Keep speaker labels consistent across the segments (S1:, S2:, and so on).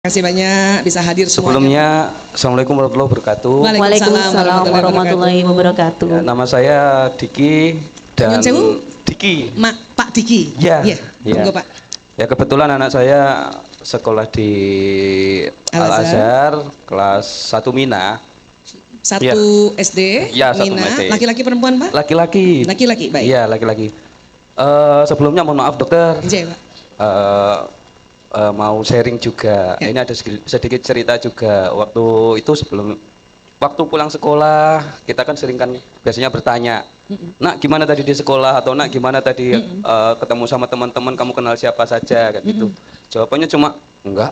S1: Terima kasih banyak bisa hadir semuanya.
S2: Sebelumnya, Assalamualaikum warahmatullahi wabarakatuh.
S1: Waalaikumsalam warahmatullahi wabarakatuh.
S2: Ya, nama saya Diki dan Diki.
S1: Pak Diki.
S2: Ya,
S1: Monggo Pak.
S2: Ya kebetulan anak saya sekolah di Al-Azhar kelas 1 Mina.
S1: 1
S2: ya.
S1: SD.
S2: Ya, 1
S1: Mina.
S2: SD.
S1: Laki-laki perempuan Pak?
S2: Laki-laki.
S1: Laki-laki, baik.
S2: Iya, laki-laki. Sebelumnya mohon maaf dokter.
S1: Iya, Pak.
S2: Mau sharing juga.
S1: Ya.
S2: Ini ada sedikit cerita juga. Waktu itu waktu pulang sekolah kita kan sering kan biasanya bertanya, nak gimana tadi di sekolah, atau nak gimana tadi ketemu sama teman-teman, kamu kenal siapa saja kayak gitu. Jawabannya cuma enggak.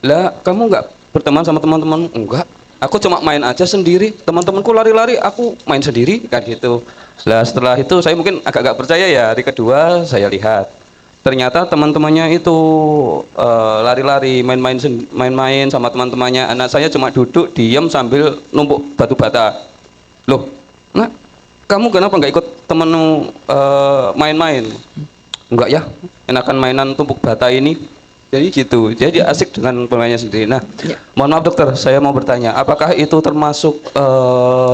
S2: Lah kamu enggak berteman sama teman-teman? Enggak. Aku cuma main aja sendiri, teman-temanku lari-lari, aku main sendiri kan gitu. Lah setelah itu saya mungkin agak percaya ya. Hari kedua saya lihat ternyata teman-temannya itu lari-lari, main-main sama teman-temannya. Anak saya cuma duduk diam sambil numpuk batu bata. Loh, nak, kamu kenapa nggak ikut temenmu main-main? Enggak ya, enakan mainan tumpuk bata ini. Jadi gitu, jadi asik dengan pemainnya sendiri. Nah, mohon maaf dokter, saya mau bertanya, apakah itu termasuk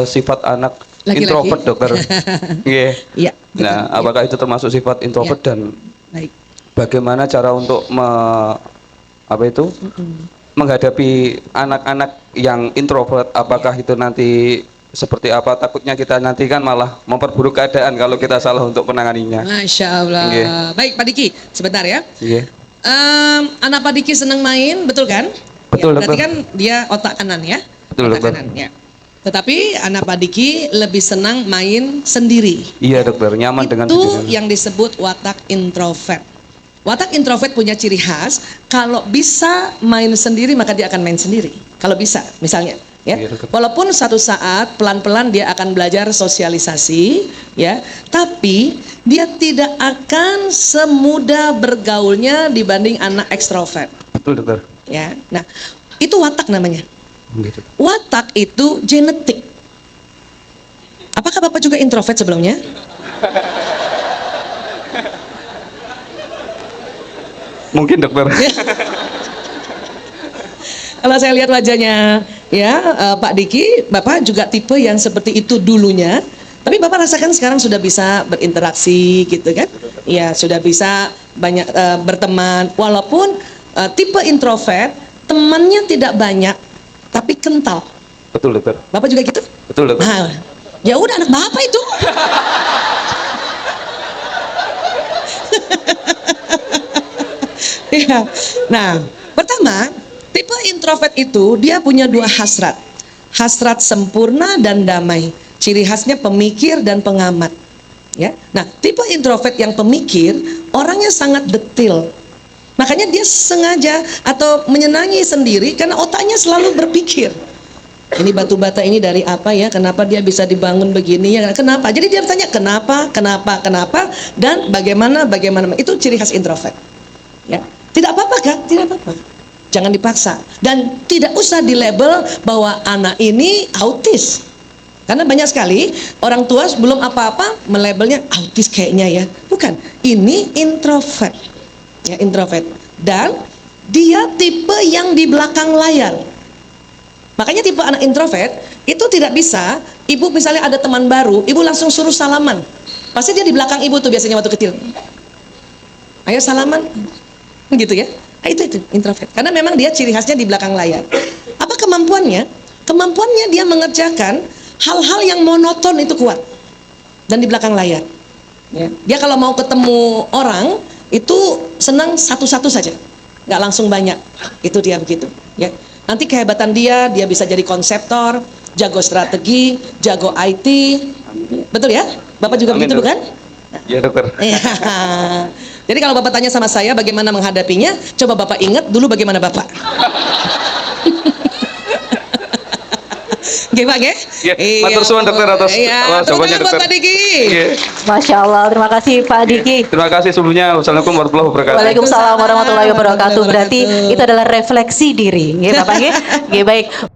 S2: sifat anak laki-laki introvert dokter?
S1: Iya.
S2: Nah, apakah itu termasuk sifat introvert dan
S1: baik.
S2: Bagaimana cara untuk menghadapi anak-anak yang introvert? Apakah itu nanti seperti apa? Takutnya kita nanti kan malah memperburuk keadaan kalau kita salah untuk menanganinya.
S1: Masya Allah. Baik Pak Diki, sebentar ya. Anak Pak Diki senang main, betul kan?
S2: Betul,
S1: ya, berarti kan dia otak kanan ya.
S2: Betul,
S1: otak kanan ya. Tetapi anak Pak Diki lebih senang main sendiri.
S2: Iya dokter, nyaman dengan
S1: itu yang disebut watak introvert. Watak introvert punya ciri khas, kalau bisa main sendiri maka dia akan main sendiri. Kalau bisa, misalnya, ya. Walaupun satu saat pelan-pelan dia akan belajar sosialisasi, ya, tapi dia tidak akan semudah bergaulnya dibanding anak ekstrovert.
S2: Betul dokter.
S1: Ya, nah itu watak namanya. Watak itu genetik. Apakah Bapak juga introvert sebelumnya?
S2: Mungkin dokter.
S1: Kalau saya lihat wajahnya, ya Pak Diki, Bapak juga tipe yang seperti itu dulunya. Tapi Bapak rasakan sekarang sudah bisa berinteraksi, gitu kan? Ya sudah bisa banyak berteman. Walaupun tipe introvert, temannya tidak banyak, tapi kental.
S2: Betul dokter.
S1: Bapak juga gitu?
S2: Betul dokter.
S1: Nah, ya udah anak Bapak itu. Ya. Nah, pertama, tipe introvert itu dia punya dua hasrat. Hasrat sempurna dan damai. Ciri khasnya pemikir dan pengamat. Ya. Nah, tipe introvert yang pemikir, orangnya sangat detil. Makanya dia sengaja atau menyenangi sendiri karena otaknya selalu berpikir. Ini batu bata ini dari apa ya? Kenapa dia bisa dibangun begini ya? Kenapa? Jadi dia bertanya kenapa, dan bagaimana. Itu ciri khas introvert. Ya. Tidak apa-apa kan? Tidak apa-apa. Jangan dipaksa. Dan tidak usah dilabel bahwa anak ini autis. Karena banyak sekali orang tua belum apa-apa melabelnya autis kayaknya ya. Bukan. Ini introvert. Ya, introvert. Dan dia tipe yang di belakang layar. Makanya tipe anak introvert itu tidak bisa, ibu misalnya ada teman baru, ibu langsung suruh salaman. Pasti dia di belakang ibu tuh biasanya waktu kecil. Ayo salaman. Gitu ya. Nah, itu introvert. Karena memang dia ciri khasnya di belakang layar. Apa kemampuannya? Kemampuannya dia mengerjakan hal-hal yang monoton itu kuat. Dan di belakang layar. Ya. Dia kalau mau ketemu orang itu senang satu-satu saja. Nggak langsung banyak. Itu dia begitu, ya. Nanti kehebatan dia bisa jadi konseptor, jago strategi, jago IT. Betul ya? Bapak juga begitu bukan?
S2: Ya dokter.
S1: Jadi kalau Bapak tanya sama saya bagaimana menghadapinya, coba Bapak ingat dulu bagaimana Bapak. Oke Pak, ya?
S2: Matur suwun dokter atas jawabannya dokter.
S1: Bapak Diki.
S3: Masya Allah, terima kasih Pak Diki.
S2: Terima kasih sebelumnya. Wassalamualaikum warahmatullahi wabarakatuh.
S3: Waalaikumsalam warahmatullahi wabarakatuh. Berarti itu adalah refleksi diri, ya Bapak. Baik.